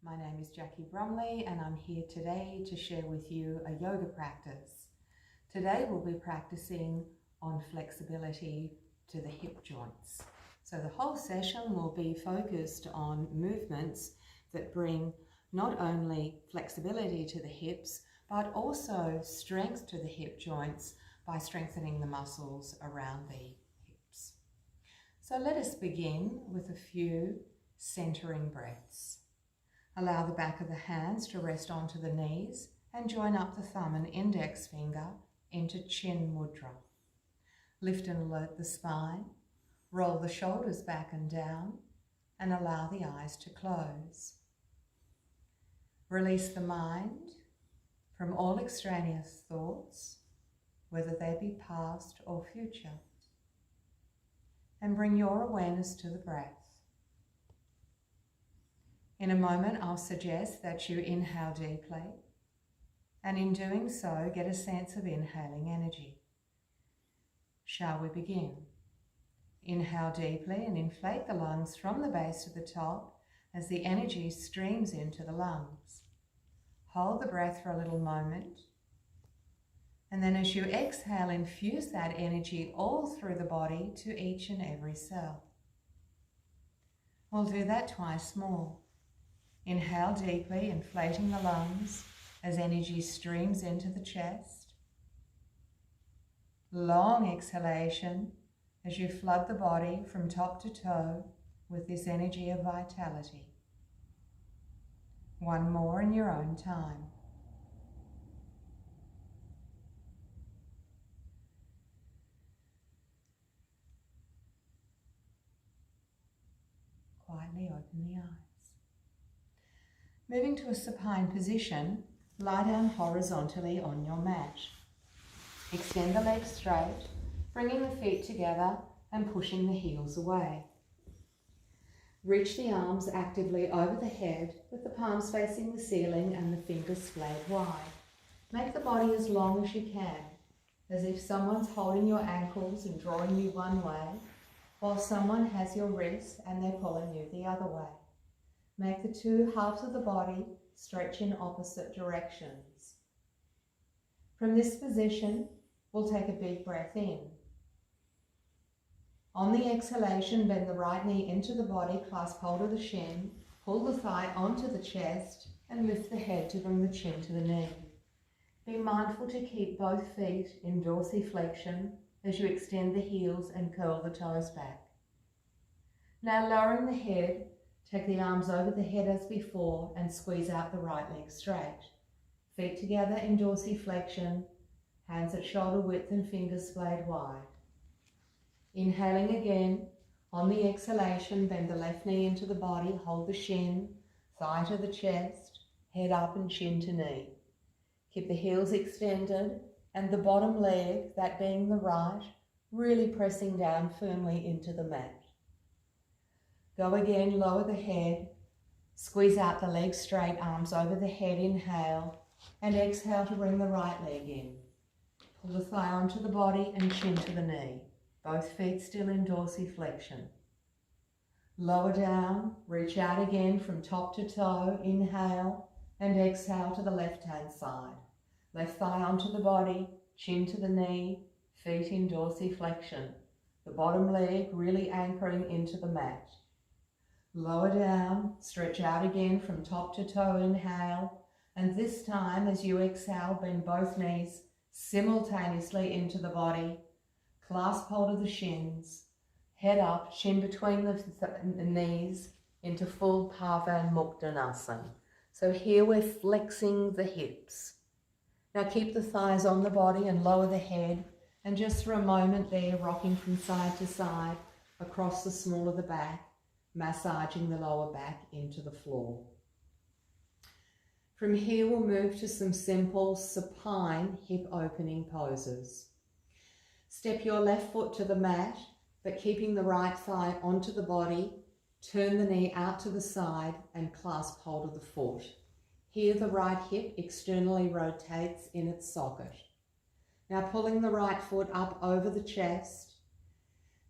My name is Jacqui and I'm here today to share with you a yoga practice. Today we'll be practicing on flexibility to the hip joints. So the whole session will be focused on movements that bring not only flexibility to the hips, but also strength to the hip joints by strengthening the muscles around the hips. So let us begin with a few centering breaths. Allow the back of the hands to rest onto the knees and join up the thumb and index finger into Chin Mudra. Lift and alert the spine, roll the shoulders back and down, and allow the eyes to close. Release the mind from all extraneous thoughts, whether they be past or future, and bring your awareness to the breath. In a moment, I'll suggest that you inhale deeply, and in doing so, get a sense of inhaling energy. Shall we begin? Inhale deeply and inflate the lungs from the base to the top as the energy streams into the lungs. Hold the breath for a little moment, and then as you exhale, infuse that energy all through the body to each and every cell. We'll do that twice more. Inhale deeply, inflating the lungs as energy streams into the chest. Long exhalation as you flood the body from top to toe with this energy of vitality. One more in your own time. Quietly open the eyes. Moving to a supine position, lie down horizontally on your mat. Extend the legs straight, bringing the feet together and pushing the heels away. Reach the arms actively over the head with the palms facing the ceiling and the fingers splayed wide. Make the body as long as you can, as if someone's holding your ankles and drawing you one way, while someone has your wrists and they're pulling you the other way. Make the two halves of the body stretch in opposite directions. From this position, we'll take a big breath in. On the exhalation, bend the right knee into the body, clasp hold of the shin, pull the thigh onto the chest, and lift the head to bring the chin to the knee. Be mindful to keep both feet in dorsiflexion as you extend the heels and curl the toes back. Now lowering the head, take the arms over the head as before and squeeze out the right leg straight. Feet together in dorsiflexion, hands at shoulder width and fingers splayed wide. Inhaling again, on the exhalation, bend the left knee into the body, hold the shin, thigh to the chest, head up and chin to knee. Keep the heels extended and the bottom leg, that being the right, really pressing down firmly into the mat. Go again, lower the head, squeeze out the legs straight, arms over the head, inhale, and exhale to bring the right leg in. Pull the thigh onto the body and chin to the knee, both feet still in dorsiflexion. Lower down, reach out again from top to toe, inhale, and exhale to the left-hand side. Left thigh onto the body, chin to the knee, feet in dorsiflexion. The bottom leg really anchoring into the mat. Lower down, stretch out again from top to toe, inhale, and this time as you exhale, bend both knees simultaneously into the body, clasp hold of the shins, head up, chin between the knees into full Pavanmuktanasana. So here we're flexing the hips. Now keep the thighs on the body and lower the head, and just for a moment there, rocking from side to side across the small of the back, massaging the lower back into the floor. From here, we'll move to some simple supine hip opening poses. Step your left foot to the mat, but keeping the right thigh onto the body, turn the knee out to the side and clasp hold of the foot. Here, the right hip externally rotates in its socket. Now pulling the right foot up over the chest,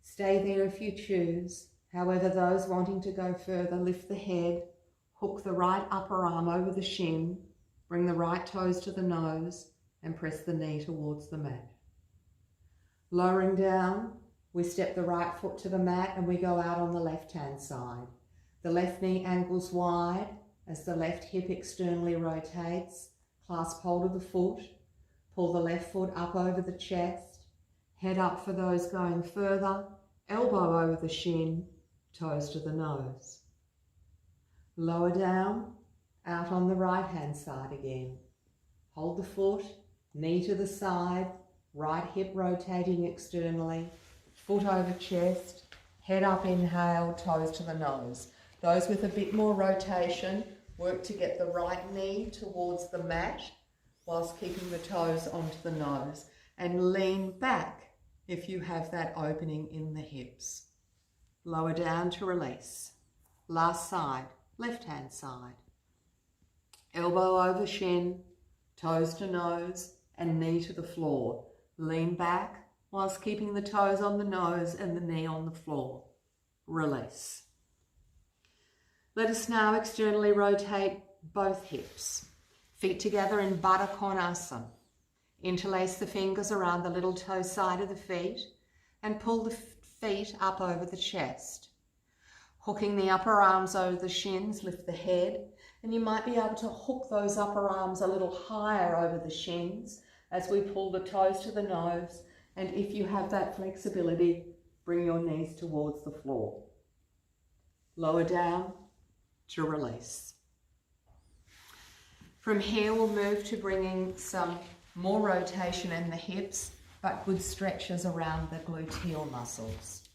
stay there if you choose. However, those wanting to go further, lift the head, Hook the right upper arm over the shin, bring the right toes to the nose and press the knee towards the mat. Lowering down, we step the right foot to the mat and we go out on the left-hand side. The left knee angles wide as the left hip externally rotates. Clasp hold of the foot, pull the left foot up over the chest, head up for those going further, elbow over the shin, toes to the nose. Lower down, out on the right-hand side again. Hold the foot, knee to the side, right hip rotating externally, foot over chest, head up, inhale, toes to the nose. Those with a bit more rotation work to get the right knee towards the mat whilst keeping the toes onto the nose, and lean back if you have that opening in the hips. Lower down to release. Last side, left-hand side. Elbow over shin, toes to nose and knee to the floor. Lean back whilst keeping the toes on the nose and the knee on the floor. Release. Let us now externally rotate both hips. Feet together in Baddha Konasana. Interlace the fingers around the little toe side of the feet and pull the feet up over the chest. Hooking the upper arms over the shins, lift the head, and you might be able to hook those upper arms a little higher over the shins as we pull the toes to the nose, and if you have that flexibility, bring your knees towards the floor. Lower down to release. From here we'll move to bringing some more rotation in the hips, but good stretches around the gluteal muscles.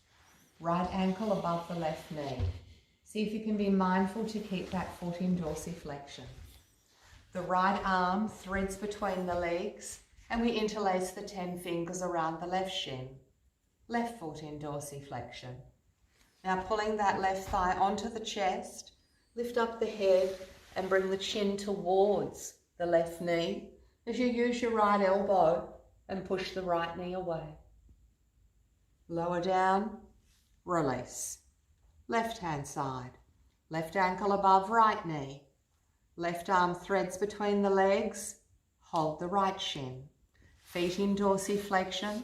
Right ankle above the left knee. See if you can be mindful to keep that foot in dorsiflexion. The right arm threads between the legs and we interlace the 10 fingers around the left shin. Left foot in dorsiflexion. Now pulling that left thigh onto the chest, lift up the head and bring the chin towards the left knee as you use your right elbow and push the right knee away. Lower down, release. Left hand side. Left ankle above right knee. Left arm threads between the legs. Hold the right shin. Feet in dorsiflexion.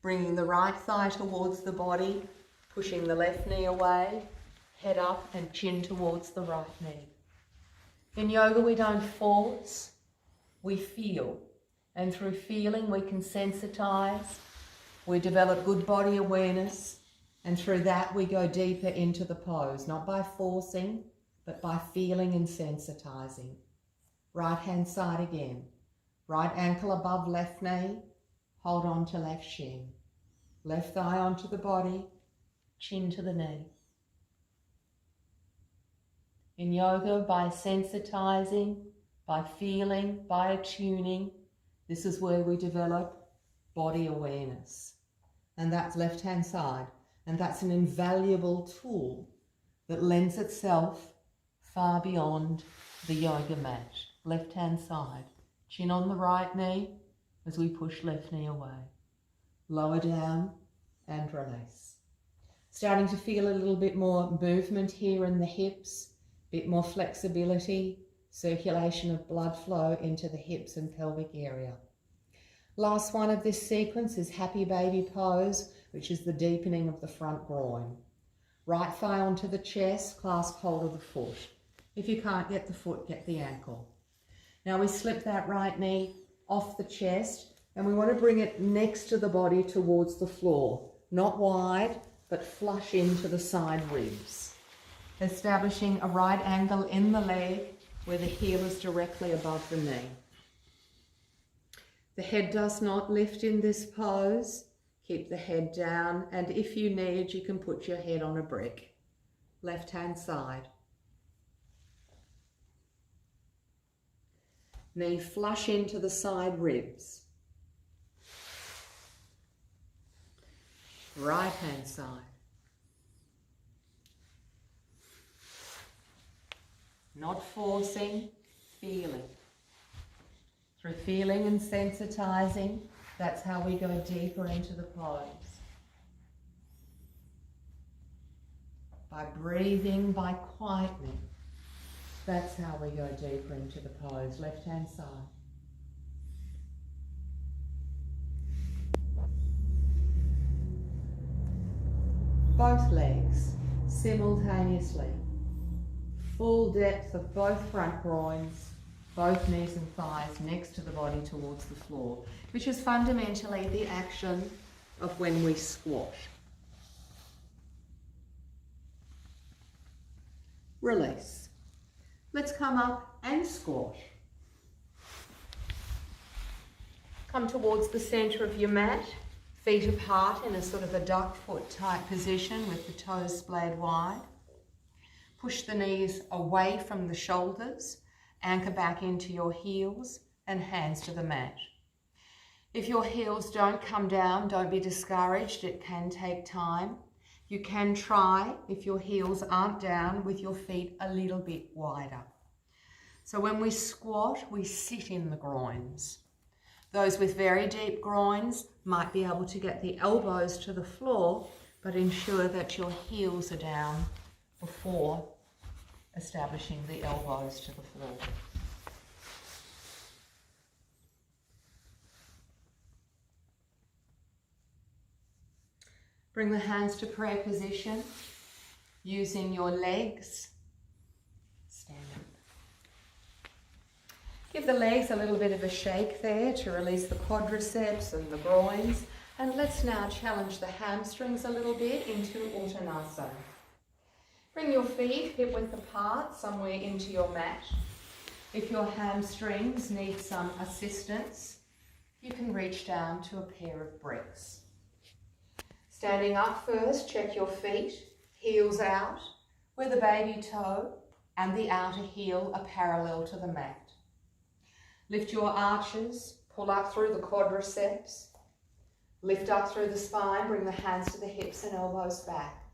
Bringing the right thigh towards the body. Pushing the left knee away. Head up and chin towards the right knee. In yoga we don't force, we feel. And through feeling we can sensitize. We develop good body awareness. And through that we go deeper into the pose, not by forcing, but by feeling and sensitizing. Right hand side again. Right ankle above left knee, hold on to left shin. Left thigh onto the body, chin to the knee. In yoga, by sensitizing, by feeling, by attuning, this is where we develop body awareness. And that's left hand side. And that's an invaluable tool that lends itself far beyond the yoga mat. Left hand side, chin on the right knee as we push left knee away. Lower down and release. Starting to feel a little bit more movement here in the hips, a bit more flexibility, circulation of blood flow into the hips and pelvic area. Last one of this sequence is happy baby pose, which is the deepening of the front groin. Right thigh onto the chest, clasp hold of the foot. If you can't get the foot, get the ankle. Now we slip that right knee off the chest and we want to bring it next to the body towards the floor. Not wide, but flush into the side ribs. Establishing a right angle in the leg where the heel is directly above the knee. The head does not lift in this pose. Keep the head down, and if you need, you can put your head on a brick. Left hand side. Knee flush into the side ribs. Right hand side. Not forcing, feeling. Through feeling and sensitizing, that's how we go deeper into the pose. By breathing, by quietening. That's how we go deeper into the pose. Left hand side. Both legs simultaneously. Full depth of both front groins, both knees and thighs next to the body towards the floor, which is fundamentally the action of when we squat. Release. Let's come up and squat. Come towards the centre of your mat, feet apart in a sort of a duck foot type position with the toes splayed wide. Push the knees away from the shoulders, anchor back into your heels and hands to the mat. If your heels don't come down, don't be discouraged, it can take time. You can try, if your heels aren't down, with your feet a little bit wider. So when we squat, we sit in the groins. Those with very deep groins might be able to get the elbows to the floor, but ensure that your heels are down before establishing the elbows to the floor. Bring the hands to prayer position, using your legs. Stand up. Give the legs a little bit of a shake there to release the quadriceps and the groins. And let's now challenge the hamstrings a little bit into Uttanasana. Bring your feet hip width apart, somewhere into your mat. If your hamstrings need some assistance, you can reach down to a pair of bricks. Standing up first, check your feet, heels out, where the baby toe and the outer heel are parallel to the mat. Lift your arches, pull up through the quadriceps, lift up through the spine, bring the hands to the hips and elbows back.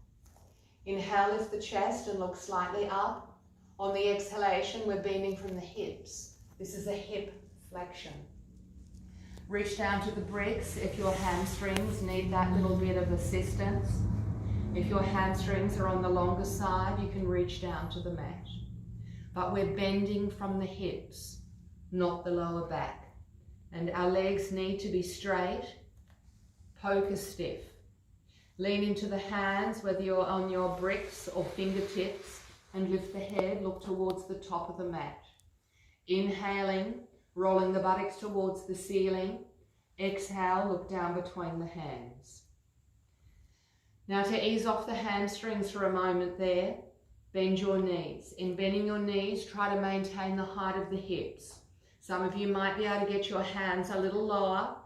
Inhale, lift the chest and look slightly up. On the exhalation, we're beaming from the hips. This is a hip flexion. Reach down to the bricks if your hamstrings need that little bit of assistance. If your hamstrings are on the longer side, you can reach down to the mat. But we're bending from the hips, not the lower back. And our legs need to be straight, poker stiff. Lean into the hands, whether you're on your bricks or fingertips, and lift the head, look towards the top of the mat. Inhaling, rolling the buttocks towards the ceiling. Exhale, look down between the hands. Now to ease off the hamstrings for a moment there, bend your knees. In bending your knees, try to maintain the height of the hips. Some of you might be able to get your hands a little lower.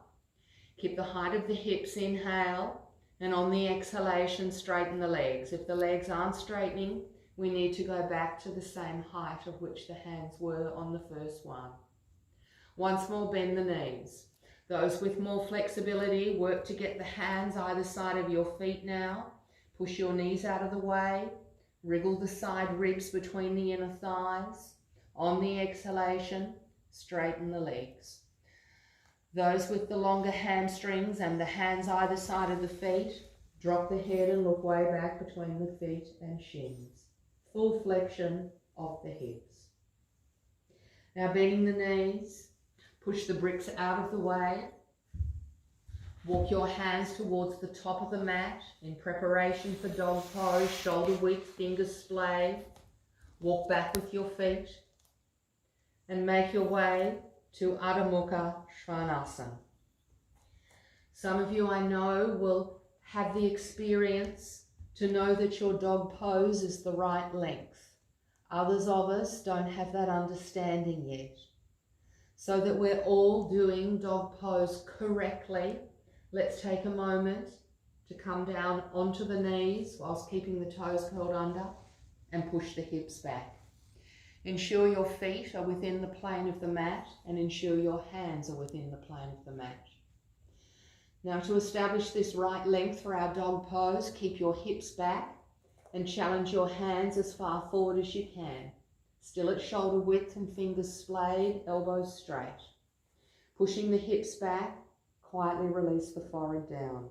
Keep the height of the hips, inhale. And on the exhalation, straighten the legs. If the legs aren't straightening, we need to go back to the same height of which the hands were on the first one. Once more, bend the knees. Those with more flexibility, work to get the hands either side of your feet now. Push your knees out of the way. Wriggle the side ribs between the inner thighs. On the exhalation, straighten the legs. Those with the longer hamstrings and the hands either side of the feet, drop the head and look way back between the feet and shins. Full flexion of the hips. Now bending the knees, push the bricks out of the way. Walk your hands towards the top of the mat in preparation for dog pose, shoulder width, fingers splayed. Walk back with your feet and make your way to Adho Mukha Svanasana. Some of you I know will have the experience to know that your dog pose is the right length. Others of us don't have that understanding yet. So that we're all doing dog pose correctly, let's take a moment to come down onto the knees whilst keeping the toes curled under and push the hips back. Ensure your feet are within the plane of the mat and ensure your hands are within the plane of the mat. Now to establish this right length for our dog pose, keep your hips back and challenge your hands as far forward as you can. Still at shoulder width and fingers splayed, elbows straight. Pushing the hips back, quietly release the forehead down.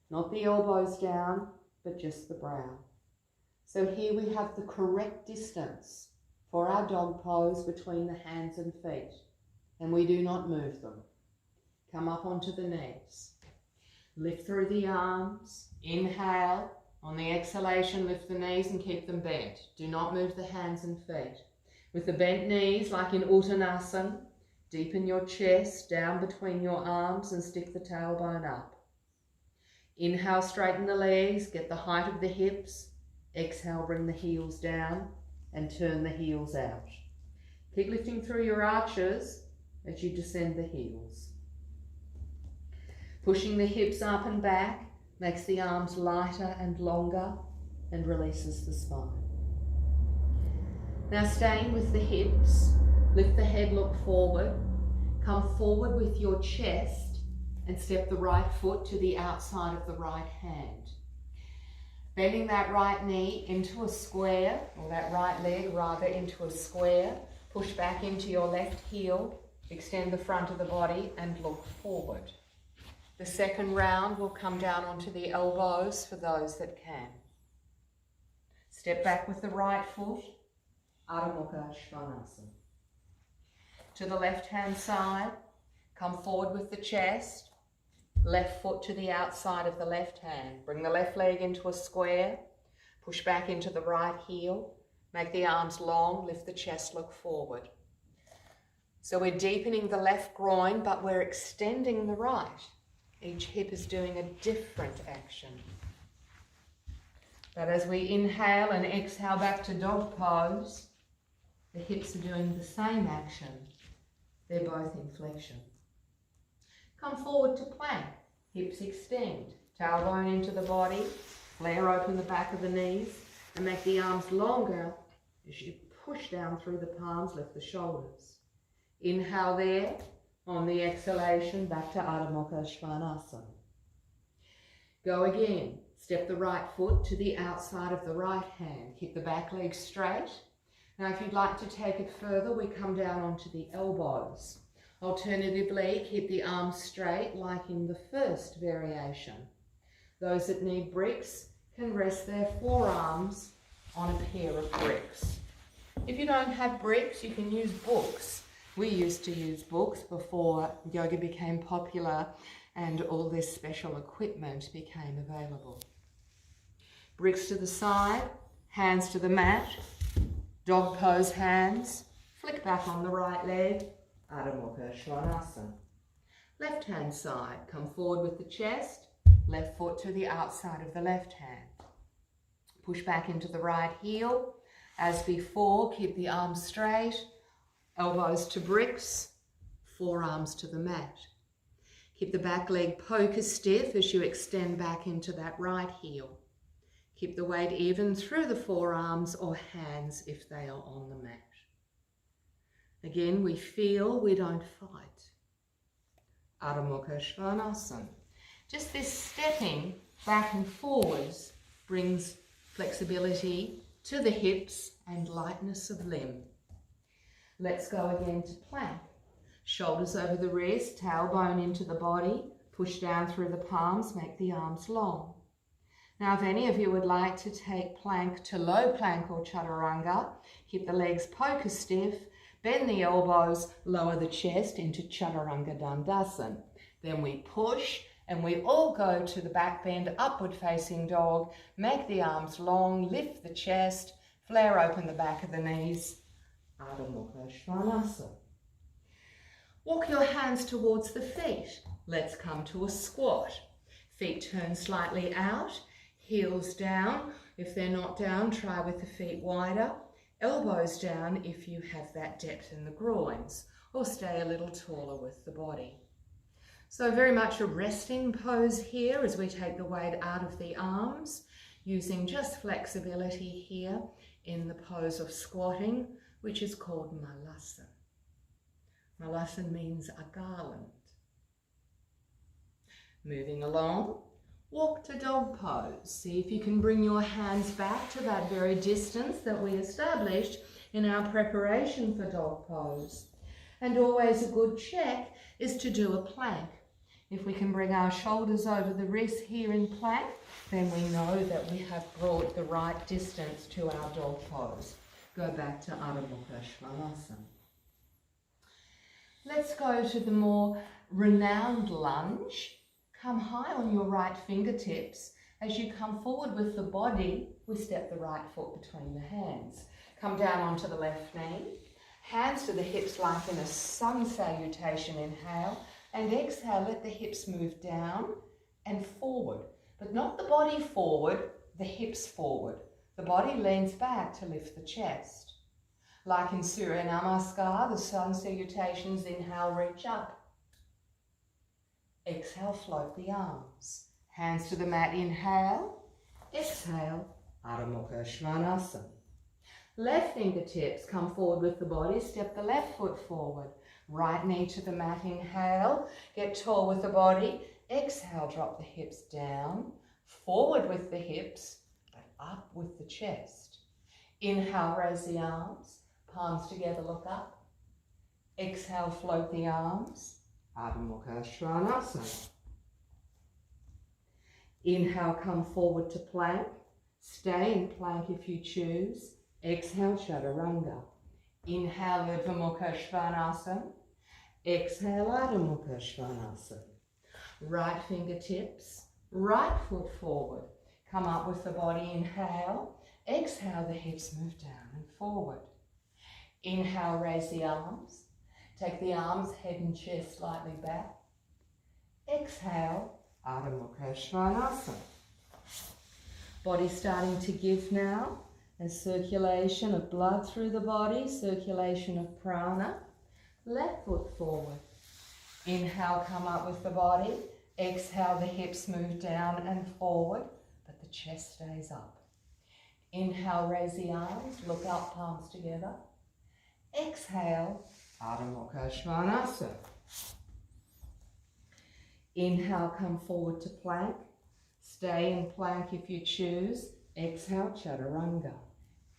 Not the elbows down, but just the brow. So here we have the correct distance for our dog pose between the hands and feet, and we do not move them. Come up onto the knees. Lift through the arms. Inhale. On the exhalation, lift the knees and keep them bent. Do not move the hands and feet. With the bent knees, like in Uttanasana, deepen your chest down between your arms and stick the tailbone up. Inhale, straighten the legs, get the height of the hips. Exhale, bring the heels down and turn the heels out. Keep lifting through your arches as you descend the heels. Pushing the hips up and back makes the arms lighter and longer and releases the spine. Now staying with the hips, lift the head, look forward. Come forward with your chest and step the right foot to the outside of the right hand. Bending that right knee into a square, or that right leg rather into a square. Push back into your left heel, extend the front of the body and look forward. The second round will come down onto the elbows for those that can. Step back with the right foot, Adho Mukha Svanasana. To the left-hand side, come forward with the chest, left foot to the outside of the left hand. Bring the left leg into a square, push back into the right heel, make the arms long, lift the chest, look forward. So we're deepening the left groin, but we're extending the right. Each hip is doing a different action. But as we inhale and exhale back to dog pose, the hips are doing the same action. They're both in flexion. Come forward to plank. Hips extend. Tailbone into the body. Flare open the back of the knees and make the arms longer as you push down through the palms, lift the shoulders. Inhale there. On the exhalation, back to Adho Mukha Svanasana. Go again. Step the right foot to the outside of the right hand. Keep the back leg straight. Now if you'd like to take it further, we come down onto the elbows. Alternatively, keep the arms straight like in the first variation. Those that need bricks can rest their forearms on a pair of bricks. If you don't have bricks, you can use books. We used to use books before yoga became popular and all this special equipment became available. Bricks to the side, hands to the mat, dog pose hands, flick back on the right leg, Adho Mukha Svanasana. Left hand side, come forward with the chest, left foot to the outside of the left hand. Push back into the right heel. As before, keep the arms straight, elbows to bricks, forearms to the mat. Keep the back leg poker stiff as you extend back into that right heel. Keep the weight even through the forearms or hands if they are on the mat. Again, we feel, we don't fight. Adho Mukha Svanasana. Just this stepping back and forwards brings flexibility to the hips and lightness of limb. Let's go again to plank. Shoulders over the wrist, tailbone into the body, push down through the palms, make the arms long. Now, if any of you would like to take plank to low plank or chaturanga, keep the legs poker stiff, bend the elbows, lower the chest into chaturanga dandasana. Then we push and we all go to the back bend, upward facing dog, make the arms long, lift the chest, flare open the back of the knees, Adho Mukha Svanasana. Walk your hands towards the feet. Let's come to a squat. Feet turn slightly out, heels down. If they're not down, try with the feet wider. Elbows down if you have that depth in the groins, or stay a little taller with the body. So very much a resting pose here as we take the weight out of the arms, using just flexibility here in the pose of squatting, which is called malasana. Malasana means a garland. Moving along, walk to dog pose. See if you can bring your hands back to that very distance that we established in our preparation for dog pose. And always a good check is to do a plank. If we can bring our shoulders over the wrists here in plank, then we know that we have brought the right distance to our dog pose. Go back to Adho Mukha Svanasana. Let's go to the more renowned lunge. Come high on your right fingertips. As you come forward with the body, we step the right foot between the hands. Come down onto the left knee. Hands to the hips like in a sun salutation. Inhale. And exhale, let the hips move down and forward. But not the body forward, the hips forward. The body leans back to lift the chest. Like in Surya Namaskar, the sun salutations, inhale, reach up. Exhale, float the arms. Hands to the mat, inhale. Exhale, Adho Mukha Svanasana. Left fingertips come forward with the body, step the left foot forward. Right knee to the mat, inhale. Get tall with the body. Exhale, drop the hips down. Forward with the hips, but up with the chest. Inhale, raise the arms. Palms together, look up. Exhale, float the arms. Adho Mukha Svanasana. Inhale, come forward to plank. Stay in plank if you choose. Exhale, Chaturanga. Inhale, Urdhva Mukha Svanasana. Exhale, Adho Mukha Svanasana. Right fingertips, right foot forward. Come up with the body, inhale. Exhale, the hips move down and forward. Inhale, raise the arms. Take the arms, head and chest slightly back. Exhale, Adho Mukha Svanasana. Body starting to give now. As circulation of blood through the body, circulation of prana. Left foot forward. Inhale, come up with the body. Exhale, the hips move down and forward, but the chest stays up. Inhale, raise the arms, look up, palms together. Exhale, Adho Mukha Svanasana. Inhale, come forward to plank. Stay in plank if you choose. Exhale, Chaturanga.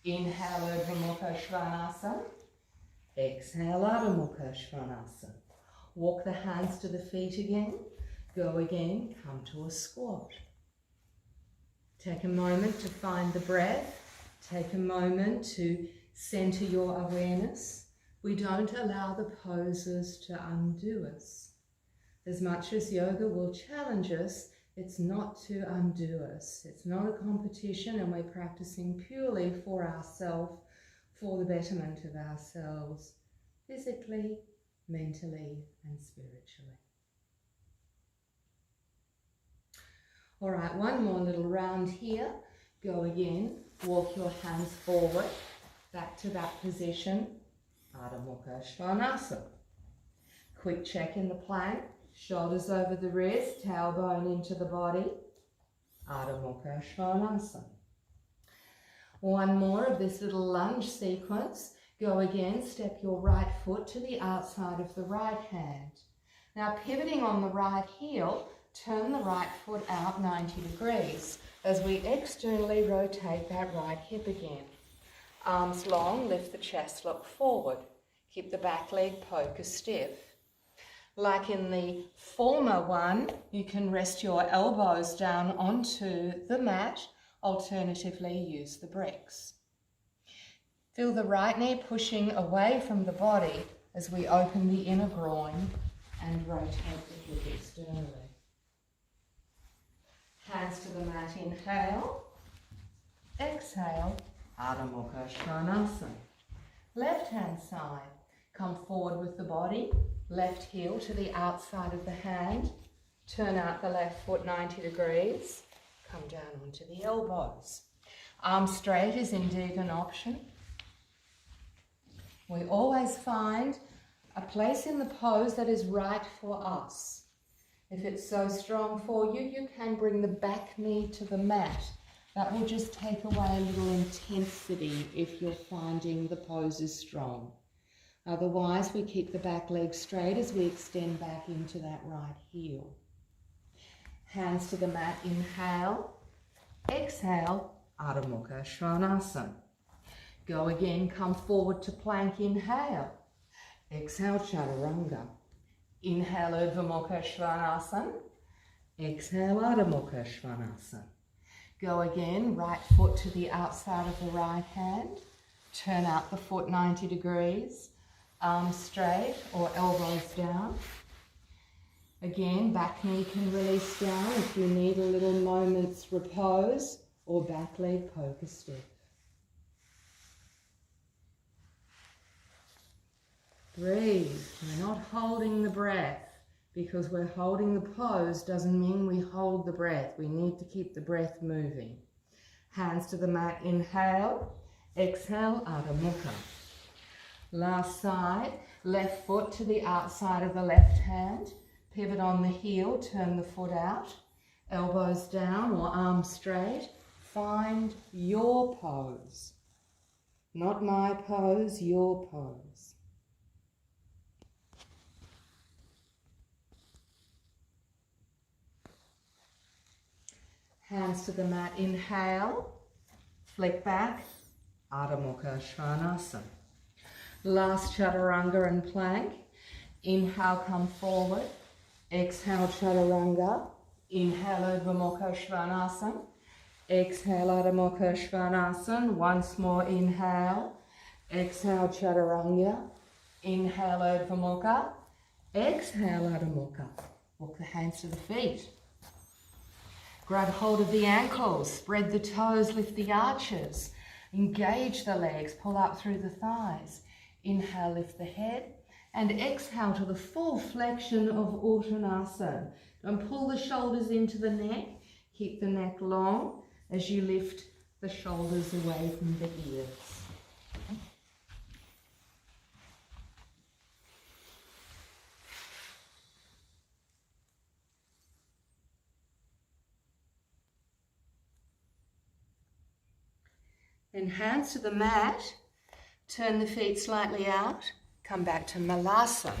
Inhale, Urdhva Mukha Svanasana. Exhale, Adho Mukha Svanasana. Walk the hands to the feet again. Go again, come to a squat. Take a moment to find the breath. Take a moment to center your awareness. We don't allow the poses to undo us. As much as yoga will challenge us, it's not to undo us. It's not a competition, and we're practicing purely for ourselves, for the betterment of ourselves, physically, mentally, and spiritually. All right, one more little round here. Go again, walk your hands forward, back to that position, Adho Mukha Svanasana. Quick check in the plank, shoulders over the wrist, tailbone into the body, Adho Mukha Svanasana. One more of this little lunge sequence. Go again, step your right foot to the outside of the right hand. Now pivoting on the right heel, turn the right foot out 90 degrees as we externally rotate that right hip again. Arms long, lift the chest, look forward. Keep the back leg poker stiff. Like in the former one, you can rest your elbows down onto the mat. Alternatively, use the bricks. Feel the right knee pushing away from the body as we open the inner groin and rotate the hip externally. Hands to the mat, inhale. Exhale, Adho Mukha Svanasana. Left hand side, come forward with the body. Left heel to the outside of the hand. Turn out the left foot 90 degrees. Come down onto the elbows. Arms straight is indeed an option. We always find a place in the pose that is right for us. If it's so strong for you, you can bring the back knee to the mat. That will just take away a little intensity if you're finding the pose is strong. Otherwise, we keep the back leg straight as we extend back into that right heel. Hands to the mat, inhale. Exhale, Adho Mukha Svanasana. Go again, come forward to plank, inhale. Exhale, Chaturanga. Inhale, Urdhva Mukha Svanasana. Exhale, Adho Mukha Svanasana. Go again, right foot to the outside of the right hand. Turn out the foot 90 degrees, arms straight or elbows down. Again, back knee can release down if you need a little moment's repose, or back leg poker stiff. Breathe. We're not holding the breath. Because we're holding the pose doesn't mean we hold the breath. We need to keep the breath moving. Hands to the mat, inhale. Exhale, Adho Mukha. Last side, left foot to the outside of the left hand. Pivot on the heel, turn the foot out. Elbows down or arms straight. Find your pose. Not my pose, your pose. Hands to the mat, inhale, flick back, Adho Mukha Svanasana. Last chaturanga and plank. Inhale, come forward. Exhale, chaturanga. Inhale, Adho Mukha Svanasana. Exhale, Adho Mukha Svanasana. Once more, inhale. Exhale, chaturanga. Inhale, Adho Mukha. Exhale, Adho Mukha. Walk the hands to the feet. Grab hold of the ankles, spread the toes, lift the arches, engage the legs, pull up through the thighs. Inhale, lift the head, and exhale to the full flexion of Uttanasana. And pull the shoulders into the neck, keep the neck long as you lift the shoulders away from the ears. Then hands to the mat, turn the feet slightly out, come back to Malasana.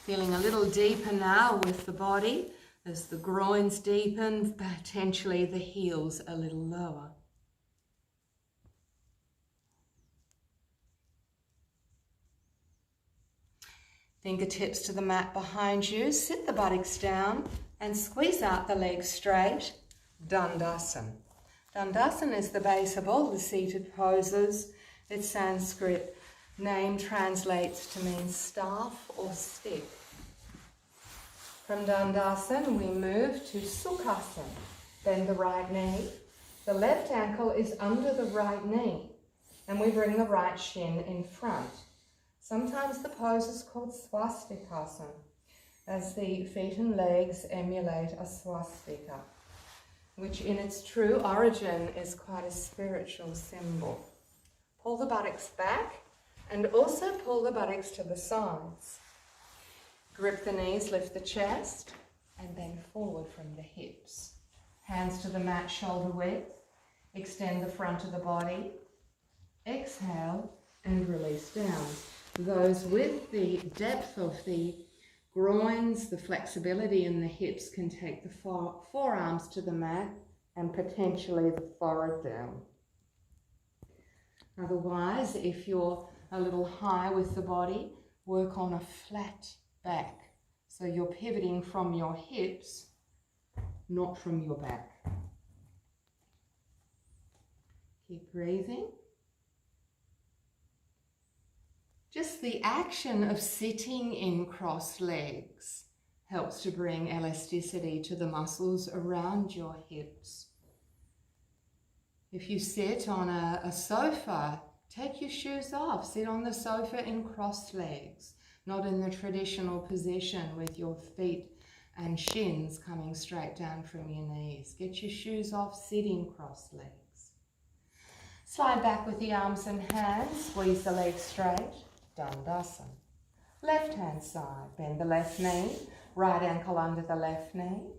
Feeling a little deeper now with the body as the groins deepen, potentially the heels a little lower. Fingertips to the mat behind you, sit the buttocks down and squeeze out the legs straight, Dandasana. Dandasana is the base of all the seated poses. Its Sanskrit name translates to mean staff or stick. From Dandasana we move to Sukhasana. Bend the right knee. The left ankle is under the right knee and we bring the right shin in front. Sometimes the pose is called Swastikasana as the feet and legs emulate a swastika, which in its true origin is quite a spiritual symbol. Pull the buttocks back and also pull the buttocks to the sides. Grip the knees, lift the chest and bend forward from the hips. Hands to the mat, shoulder width. Extend the front of the body. Exhale and release down. Those with the depth of the groins, the flexibility in the hips can take the forearms to the mat and potentially the forehead down. Otherwise, if you're a little high with the body, work on a flat back. So you're pivoting from your hips, not from your back. Keep breathing. Just the action of sitting in crossed legs helps to bring elasticity to the muscles around your hips. If you sit on a sofa, take your shoes off. Sit on the sofa in crossed legs, not in the traditional position with your feet and shins coming straight down from your knees. Get your shoes off, sitting crossed legs. Slide back with the arms and hands, squeeze the legs straight. Dandasana. Left hand side, bend the left knee, right ankle under the left knee,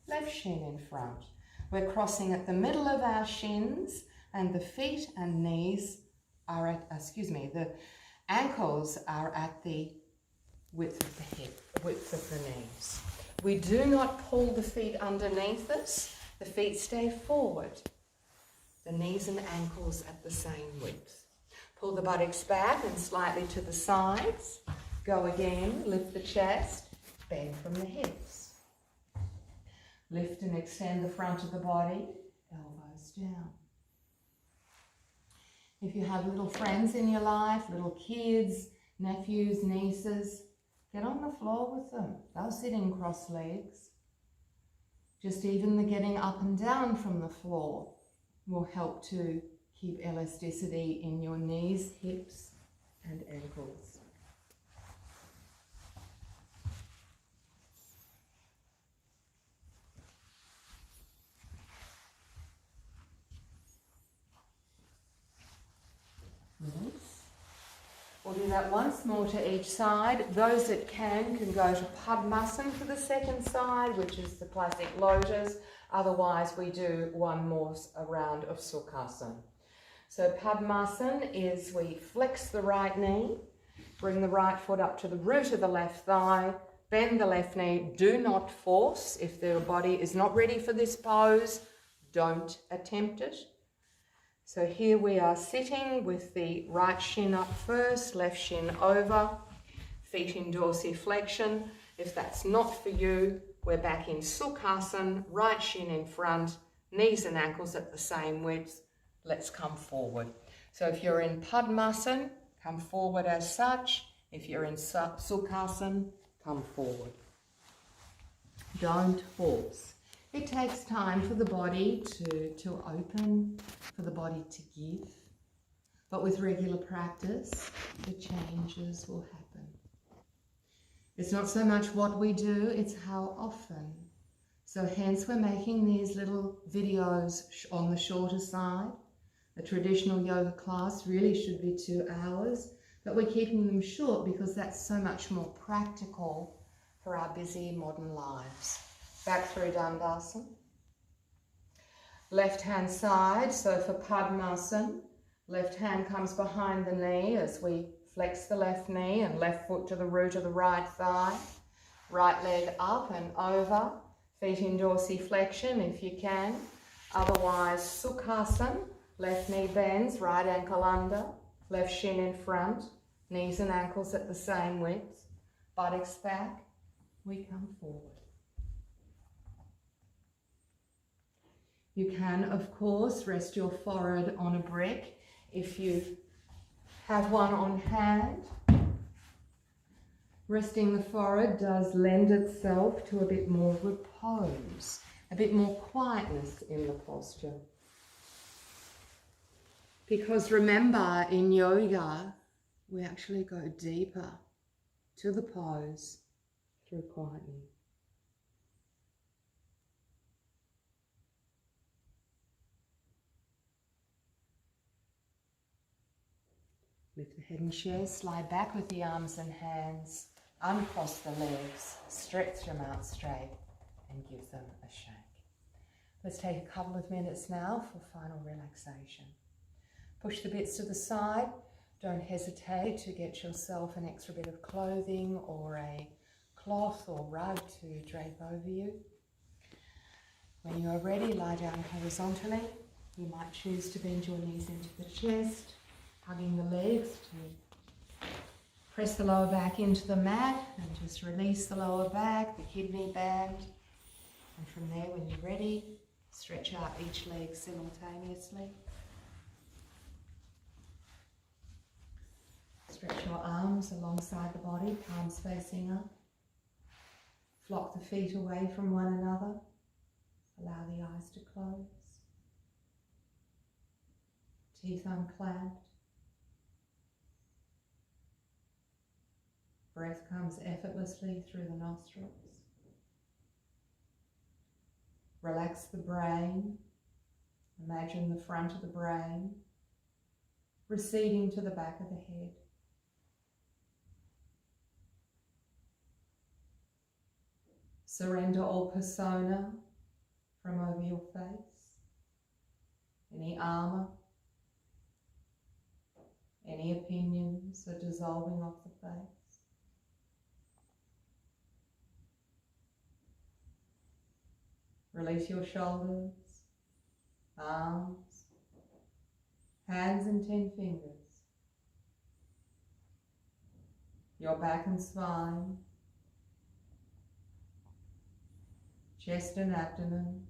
left shin in front. We're crossing at the middle of our shins and the feet and knees are at, the ankles are at the width of the hip, width of the knees. We do not pull the feet underneath us. The feet stay forward. The knees and ankles at the same width. Pull the buttocks back and slightly to the sides. Go again, lift the chest, bend from the hips. Lift and extend the front of the body, elbows down. If you have little friends in your life, little kids, nephews, nieces, get on the floor with them. They'll sit in cross legs. Just even the getting up and down from the floor will help to keep elasticity in your knees, hips, and ankles. We'll do that once more to each side. Those that can go to Padmasana for the second side, which is the classic lotus. Otherwise, we do one more round of Sukhasana. So Padmasana is we flex the right knee, bring the right foot up to the root of the left thigh, bend the left knee. Do not force. If the body is not ready for this pose, don't attempt it. So here we are sitting with the right shin up first, left shin over, feet in dorsiflexion. If that's not for you, we're back in Sukhasana, right shin in front, knees and ankles at the same width. Let's come forward. So if you're in Padmasana, come forward as such. If you're in Sukhasana, come forward. Don't force. It takes time for the body to open, for the body to give. But with regular practice, the changes will happen. It's not so much what we do, it's how often. So hence we're making these little videos on the shorter side. A traditional yoga class really should be 2 hours, but we're keeping them short because that's so much more practical for our busy modern lives. Back through Dandasana. Left hand side, so for Padmasana, left hand comes behind the knee as we flex the left knee and left foot to the root of the right thigh. Right leg up and over, feet in dorsiflexion if you can. Otherwise, Sukhasana, left knee bends, right ankle under, left shin in front, knees and ankles at the same width, buttocks back, we come forward. You can, of course, rest your forehead on a brick if you have one on hand. Resting the forehead does lend itself to a bit more repose, a bit more quietness in the posture. Because remember, in yoga, we actually go deeper to the pose through quietening. Lift the head and shoulders, slide back with the arms and hands, uncross the legs, stretch them out straight and give them a shake. Let's take a couple of minutes now for final relaxation. Push the bits to the side. Don't hesitate to get yourself an extra bit of clothing or a cloth or rug to drape over you. When you are ready, lie down horizontally. You might choose to bend your knees into the chest, hugging the legs to press the lower back into the mat and just release the lower back, the kidney band. And from there, when you're ready, stretch out each leg simultaneously. Stretch your arms alongside the body, palms facing up. Flock the feet away from one another. Allow the eyes to close. Teeth unclamped. Breath comes effortlessly through the nostrils. Relax the brain. Imagine the front of the brain receding to the back of the head. Surrender all persona from over your face, any armor, any opinions are dissolving off the face. Release your shoulders, arms, hands and 10 fingers, your back and spine, chest and abdomen,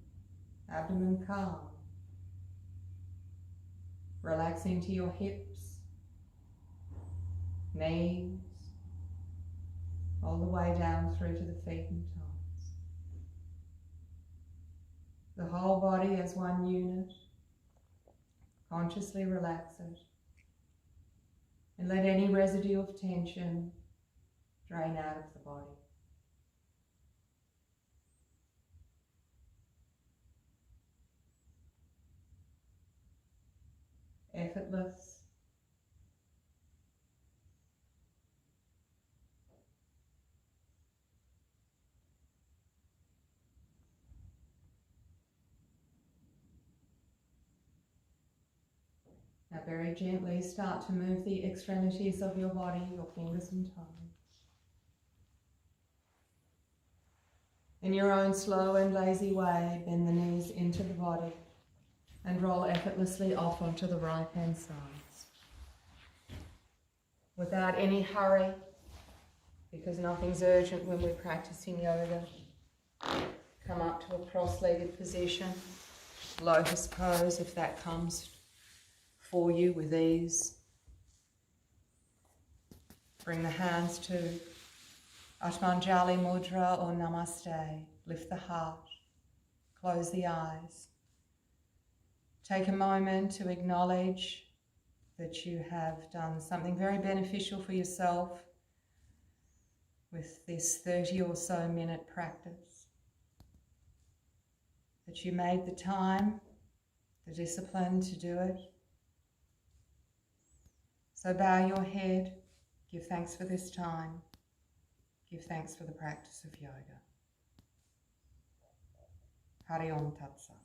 abdomen calm. Relax into your hips, knees, all the way down through to the feet and toes. The whole body as one unit. Consciously relax it. And let any residue of tension drain out of the body. Effortless. Now very gently start to move the extremities of your body, your fingers and toes. In your own slow and lazy way, bend the knees into the body and roll effortlessly off onto the right hand sides. Without any hurry, because nothing's urgent when we're practicing yoga. Come up to a cross-legged position, lotus pose if that comes for you with ease. Bring the hands to Atmanjali Mudra or Namaste. Lift the heart, close the eyes. Take a moment to acknowledge that you have done something very beneficial for yourself with this 30 or so minute practice. That you made the time, the discipline to do it. So bow your head, give thanks for this time, give thanks for the practice of yoga. Hari Om Tat Sat.